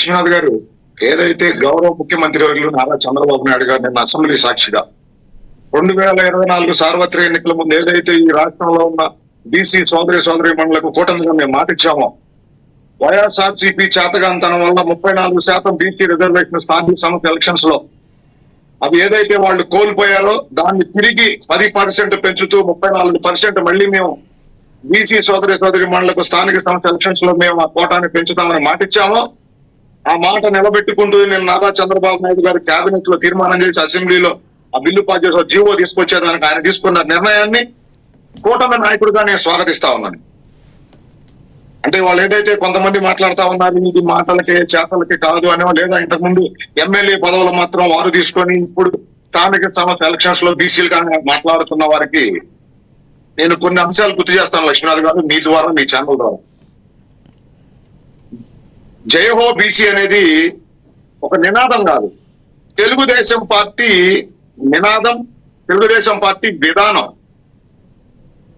విశ్వనాథ్ గారు ఏదైతే గౌరవ ముఖ్యమంత్రి వర్యులు నారా చంద్రబాబు నాయుడు గారు నిన్న అసెంబ్లీ సాక్షిగా 2024 సార్వత్రిక ఎన్నికల ముందు ఏదైతే ఈ రాష్ట్రంలో ఉన్న బీసీ సోదరి మండలకు కూటమిగా మేము మాటిచ్చామో, వైఎస్ఆర్సీపీ చేతగాంతనం వల్ల 34% బీసీ రిజర్వేషన్ స్థానిక సంస్థ ఎలక్షన్స్ లో అవి ఏదైతే వాళ్ళు కోల్పోయారో దాన్ని తిరిగి 10% పెంచుతూ 34% మళ్ళీ మేము బీసీ సోదరి మండలకు స్థానిక సంస్థ ఎలక్షన్స్ లో మేము ఆ కోటాన్ని పెంచుతామని మాటిచ్చామో, ఆ మాట నిలబెట్టుకుంటూ నేను నారా చంద్రబాబు నాయుడు గారి కేబినెట్ లో తీర్మానం చేసి అసెంబ్లీలో ఆ బిల్లు పాస్ చేసి జీవో తీసుకొచ్చేదానికి ఆయన తీసుకున్న నిర్ణయాన్ని కూటమి నాయకుడిగా నేను స్వాగతిస్తా ఉన్నాను. అంటే వాళ్ళు ఏదైతే కొంతమంది మాట్లాడుతా ఉన్నారు ఇది మాటలకి చేతలకి కాదు అనేవో, లేదా ఇంతకుముందు ఎమ్మెల్యే పదవులు మాత్రం వారు తీసుకొని ఇప్పుడు స్థానిక సంస్థ ఎలక్షన్స్ లో బీసీలుగా మాట్లాడుతున్న వారికి నేను కొన్ని అంశాలు గుర్తు చేస్తాను లక్ష్మీనాథ్ గారు, మీ ద్వారా మీ ఛానల్ ద్వారా. జయహో బీసీ అనేది ఒక నినాదం కాదు, తెలుగుదేశం పార్టీ నినాదం, తెలుగుదేశం పార్టీ విధానం.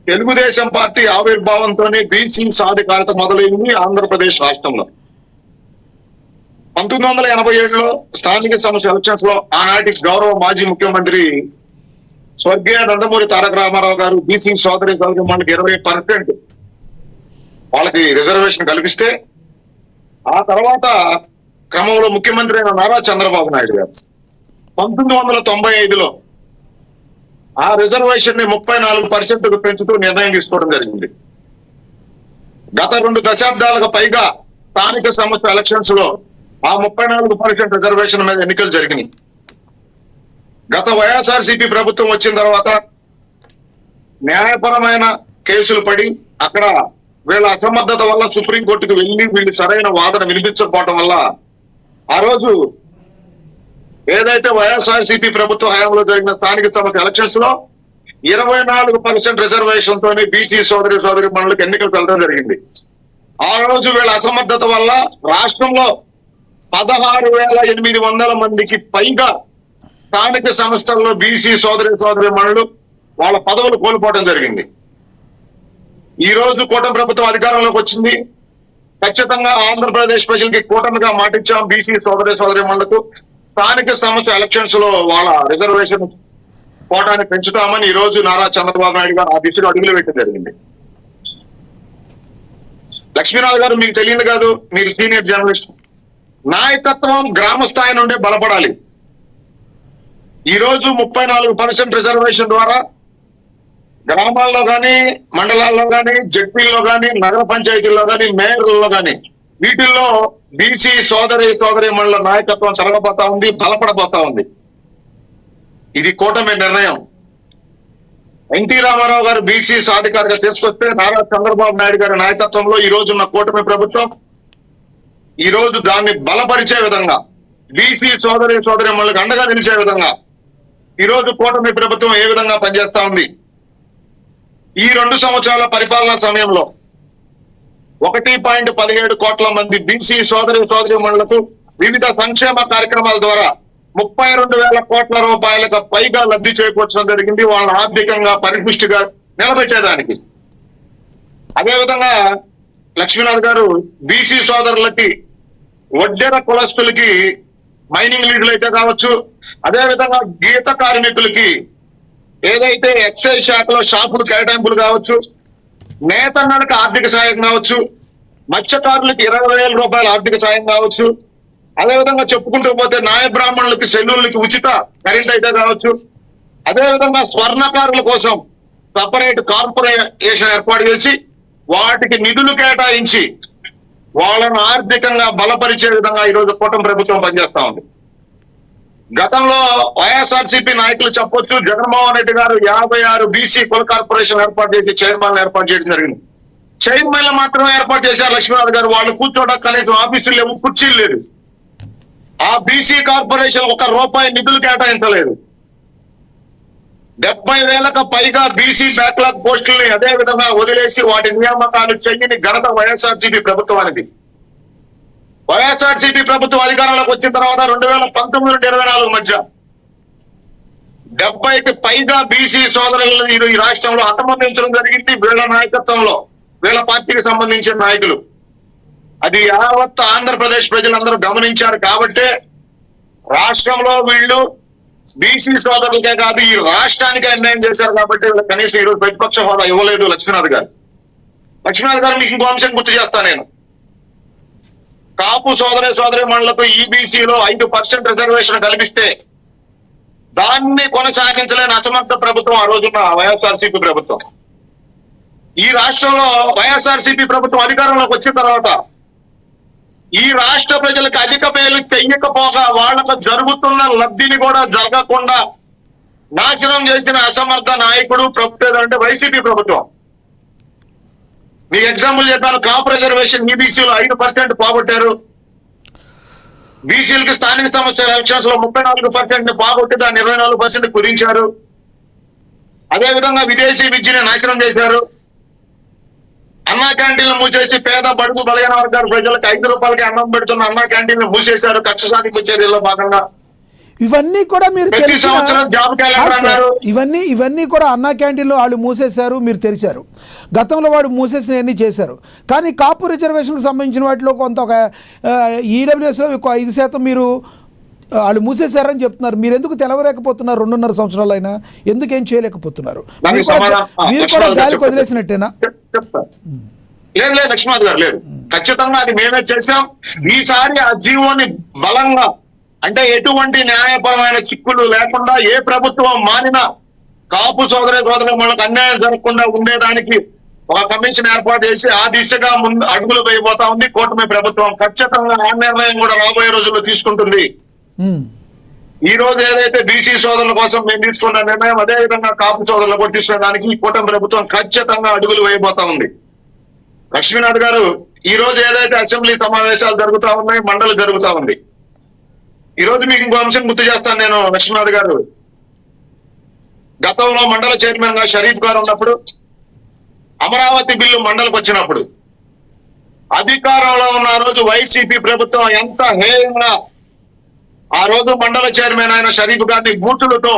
తెలుగుదేశం పార్టీ ఆవిర్భావంతోనే బీసీ సాధికారత మొదలైంది ఆంధ్రప్రదేశ్ రాష్ట్రంలో. 1987లో స్థానిక సంస్థ ఎలక్షన్స్ లో ఆనాటి గౌరవ మాజీ ముఖ్యమంత్రి స్వర్గీయ నందమూరి తారక రామారావు గారు బీసీ సోదరి మనకి 20% వాళ్ళకి రిజర్వేషన్ కల్పిస్తే, ఆ తర్వాత క్రమంలో ముఖ్యమంత్రి అయిన నారా చంద్రబాబు నాయుడు గారు 1995లో ఆ రిజర్వేషన్ ని 34% పెంచుతూ నిర్ణయం తీసుకోవడం జరిగింది. గత 2 దశాబ్దాలకు పైగా స్థానిక సంస్థ ఎలక్షన్స్ లో ఆ 34% రిజర్వేషన్ మీద ఎన్నికలు జరిగినాయి. గత వైఎస్ఆర్సీపీ ప్రభుత్వం వచ్చిన తర్వాత న్యాయపరమైన కేసులు పడి అక్కడ వీళ్ళ అసమర్థత వల్ల సుప్రీంకోర్టుకు వెళ్లి వీళ్ళు సరైన వాదన వినిపించకపోవడం వల్ల ఆ రోజు ఏదైతే వైఎస్ఆర్సీపీ ప్రభుత్వ హయాంలో జరిగిన స్థానిక సంస్థ ఎలక్షన్స్ లో 24% రిజర్వేషన్ తోనే బీసీ సోదరి మండలికి ఎన్నికలు వెళ్ళడం జరిగింది. ఆ రోజు వీళ్ళ అసమర్థత వల్ల రాష్ట్రంలో 16,800 మందికి పైగా స్థానిక సంస్థల్లో బీసీ సోదరి మండలు వాళ్ళ పదవులు కోల్పోవడం జరిగింది. ఈ రోజు కూటమి ప్రభుత్వం అధికారంలోకి వచ్చింది. ఖచ్చితంగా ఆంధ్రప్రదేశ్ ప్రజలకి కూటమిగా మాటిచ్చాం, బీసీ సోదరి మండలకు స్థానిక సంస్థ ఎలక్షన్స్ లో వాళ్ళ రిజర్వేషన్ కోటాన్ని పెంచుతామని ఈ రోజు నారా చంద్రబాబు నాయుడు గారు ఆ దిశగా అడుగులు పెట్టడం జరిగింది. లక్ష్మీనాథ్ గారు మీకు తెలియదు కాదు, మీరు సీనియర్ జర్నలిస్ట్. నాయకత్వం గ్రామ స్థాయి నుండే బలపడాలి. ఈ రోజు 34% రిజర్వేషన్ ద్వారా గ్రామాల్లో కానీ, మండలాల్లో కానీ, జడ్పీల్లో కానీ, నగర పంచాయతీల్లో కానీ, మేయర్లలో కానీ వీటిల్లో బీసీ సోదరి మండల నాయకత్వం జరగబోతా ఉంది, బలపడబోతా ఉంది. ఇది కూటమి నిర్ణయం. ఎన్టీ రామారావు గారు బీసీ సాధికారిగా తీసుకొస్తే నారా చంద్రబాబు నాయుడు గారి నాయకత్వంలో ఈ రోజున్న కూటమి ప్రభుత్వం ఈ రోజు దాన్ని బలపరిచే విధంగా, బీసీ సోదరి మండలికి అండగా నిలిచే విధంగా ఈ రోజు కూటమి ప్రభుత్వం ఏ విధంగా పనిచేస్తా ఉంది. ఈ 2 సంవత్సరాల పరిపాలనా సమయంలో 1.17 కోట్ల మంది బీసీ సోదరి మండలకు వివిధ సంక్షేమ కార్యక్రమాల ద్వారా 32,000 కోట్ల రూపాయలకు పైగా లబ్ధి చేకూర్చడం జరిగింది, వాళ్ళని ఆర్థికంగా పరిపుష్టిగా నిలబెట్టేదానికి. అదేవిధంగా లక్ష్మీనాథ్ గారు బీసీ సోదరులకి, వడ్డెర కులస్తులకి మైనింగ్ లీడ్లు అయితే కావచ్చు, అదేవిధంగా గీత కార్మికులకి ఏదైతే ఎక్సైజ్ శాఖలో షాపులు కేటాయింపులు కావచ్చు, నేతన్నలకు ఆర్థిక సాయం కావచ్చు, మత్స్యకారులకి 20,000 రూపాయల ఆర్థిక సాయం కావచ్చు, అదేవిధంగా చెప్పుకుంటూ పోతే నాయ బ్రాహ్మణులకి, సెల్లులకి ఉచిత కరెంట్ అయితే కావచ్చు, అదేవిధంగా స్వర్ణకారుల కోసం సపరేట్ కార్పొరేషన్ ఏర్పాటు చేసి వాటికి నిధులు కేటాయించి వాళ్ళను ఆర్థికంగా బలపరిచే విధంగా ఈరోజు కూటమి ప్రభుత్వం పనిచేస్తా ఉంది. గతంలో వైఎస్ఆర్సీపీ నాయకులు చెప్పొచ్చు, జగన్మోహన్ రెడ్డి గారు 56 బీసీ కుల కార్పొరేషన్ ఏర్పాటు చేసి చైర్మన్ ఏర్పాటు చేయడం జరిగింది. చైర్మన్లు మాత్రమే ఏర్పాటు చేశారు లక్ష్మీనాథ్ గారు. వాళ్ళు కూర్చోడానికి కనీసం ఆఫీసులు లేవు, కుర్చీలు లేదు. ఆ బీసీ కార్పొరేషన్ ₹1 నిధులు కేటాయించలేదు. 70,000కు పైగా బీసీ బ్యాక్లాగ్ పోస్టుల్ని అదే విధంగా వదిలేసి వాటి నియామకాలు చెయ్యని ఘనత వైఎస్ఆర్సీపీ ప్రభుత్వానికి. వైఎస్ఆర్సీపీ ప్రభుత్వం అధికారంలోకి వచ్చిన తర్వాత 2019 నుండి 2024 మధ్య 70కి పైగా బీసీ సోదరులను ఈ రాష్ట్రంలో హతమందించడం జరిగింది వీళ్ళ నాయకత్వంలో, వీళ్ళ పార్టీకి సంబంధించిన నాయకులు. అది యావత్ ఆంధ్రప్రదేశ్ ప్రజలందరూ గమనించారు కాబట్టే రాష్ట్రంలో వీళ్ళు బీసీ సోదరులకే కాదు ఈ రాష్ట్రానికి అన్యాయం చేశారు కాబట్టి వీళ్ళు కనీసం ఈరోజు ప్రతిపక్ష హోదా ఇవ్వలేదు లక్ష్మీనాథ్ గారు. లక్ష్మీనాథ్ గారు మీకు ఇంకో అంశం గుర్తు చేస్తా నేను. కాపు సోదరి మనులకు ఈబీసీలో 5% రిజర్వేషన్ కల్పిస్తే దాన్ని కొనసాగించలేని అసమర్థ ప్రభుత్వం ఆ రోజున్న వైఎస్ఆర్సీపీ ప్రభుత్వం. ఈ రాష్ట్రంలో వైఎస్ఆర్సీపీ ప్రభుత్వం అధికారంలోకి వచ్చిన తర్వాత ఈ రాష్ట్ర ప్రజలకు అధిక మేలు చెయ్యకపోగా వాళ్లకు జరుగుతున్న లబ్ధిని కూడా జరగకుండా నాశనం చేసిన అసమర్థ నాయకుడు ప్రభుత్వం అంటే వైసీపీ ప్రభుత్వం. మీ ఎగ్జాంపుల్ చెప్పాను, కాపు రిజర్వేషన్ ఈబీసీలో 5% పోగొట్టారు. బీసీలకు స్థానిక సంస్థల ఎలక్షన్స్ లో 34% పోగొట్టి దాన్ని 24% కుదించారు. అదేవిధంగా విదేశీ విద్యని నాశనం చేశారు. అన్నా క్యాంటీన్లు మూసేసి పేద బడుగు బలహీన వర్గాల ప్రజలకు 5 రూపాయలకి అన్నం పెడుతున్న అన్నా క్యాంటీన్లు మూసేశారు కక్ష సాధింపు చర్యల్లో భాగంగా. ఇవన్నీ కూడా మీరు ప్రతి సంవత్సరం జాబ్ క్యాలెండర్ అన్నారు. ఇవన్నీ కూడా అన్నా క్యాంటీన్లో వాళ్ళు మూసేశారు, మీరు తెరిచారు. గతంలో వాడు మూసేసినవన్నీ చేశారు. కానీ కాపు రిజర్వేషన్కి సంబంధించిన వాటిలో కొంత ఒక ఈడబ్ల్యూఎస్లో 5% మీరు వాళ్ళు మూసేశారని చెప్తున్నారు. మీరు ఎందుకు తెలవలేకపోతున్నారు? 2.5 సంవత్సరాలు అయినా ఎందుకేం చేయలేకపోతున్నారు? మీరు కూడా గాలికి వదిలేసినట్టేనా? లేదు లక్ష్మణ్ గారు, లేదు, ఖచ్చితంగా అది మేమే చేశాం. ఈసారి ఆ జీవోని బలంగా అంటే ఎటువంటి న్యాయపరమైన చిక్కులు లేకుండా ఏ ప్రభుత్వం మారినా కాపు సోదరి మనకు అన్యాయం జరగకుండా ఉండేదానికి ఒక కమిషన్ ఏర్పాటు చేసి ఆ దిశగా ముందు అడుగులు వేయబోతా ఉంది కూటమి ప్రభుత్వం. ఖచ్చితంగా ఆ నిర్ణయం కూడా రాబోయే రోజుల్లో తీసుకుంటుంది. ఈ రోజు ఏదైతే బీసీ సోదరుల కోసం మేము తీసుకున్న నిర్ణయం అదే విధంగా కాపు సోదరులు కూడా తీసుకునే దానికి ఈ కూటమి ప్రభుత్వం ఖచ్చితంగా అడుగులు వేయబోతా ఉంది. లక్ష్మీనాథ్ గారు, ఈ రోజు ఏదైతే అసెంబ్లీ సమావేశాలు జరుగుతా ఉన్నాయి, మండలి జరుగుతా ఉంది. ఈ రోజు మీకు ఇంకో అంశం గుర్తు చేస్తాను నేను లక్ష్మీనాథ్ గారు. గతంలో మండల చైర్మన్ గా షరీఫ్ గారు ఉన్నప్పుడు అమరావతి బిల్లు మండలికి వచ్చినప్పుడు అధికారంలో ఉన్న రోజు వైసీపీ ప్రభుత్వం ఎంత హేయంగా ఆ రోజు మండల చైర్మన్ అయిన షరీఫ్ గారిని బూతులతో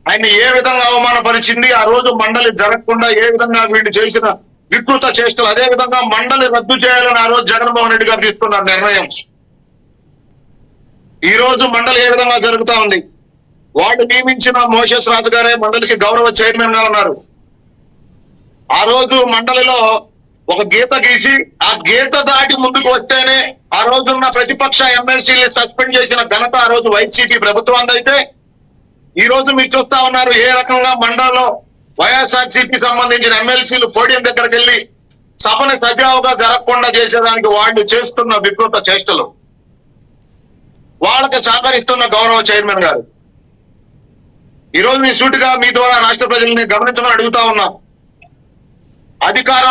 ఆయన ఏ విధంగా అవమానపరిచింది, ఆ రోజు మండలి జరగకుండా ఏ విధంగా వీళ్ళు చేసిన వికృత చేష్టలు, అదే విధంగా మండలి రద్దు చేయాలని ఆ రోజు జగన్మోహన్ రెడ్డి గారు తీసుకున్న నిర్ణయం. ఈ రోజు మండలి ఏ విధంగా జరుగుతా ఉంది. వాడు నియమించిన మోషేస్ రాజు గారే మండలికి గౌరవ చైర్మన్ గా ఉన్నారు. ఆ రోజు మండలిలో ఒక గీత గీసి ఆ గీత దాటి ముందుకు వస్తేనే ఆ రోజున్న ప్రతిపక్ష ఎమ్మెల్సీని సస్పెండ్ చేసిన ఘనత ఆ రోజు వైసీపీ ప్రభుత్వాన్ని. అయితే ఈ రోజు మీరు చూస్తా ఉన్నారు ఏ రకంగా మండలిలో వైఎస్ఆర్సీపీ సంబంధించిన ఎమ్మెల్సీలు పోడియం దగ్గరికి వెళ్లి సభను సజావుగా జరగకుండా చేసేదానికి వాళ్ళు చేస్తున్న వికృత చేష్టలు, వాళ్ళకి సహకరిస్తున్న గౌరవ చైర్మన్ గారు. ఈ రోజు మీ సూటిగా మీ ద్వారా రాష్ట్ర ప్రజల్ని గమనించమని అడుగుతా ఉన్నా. అధికారం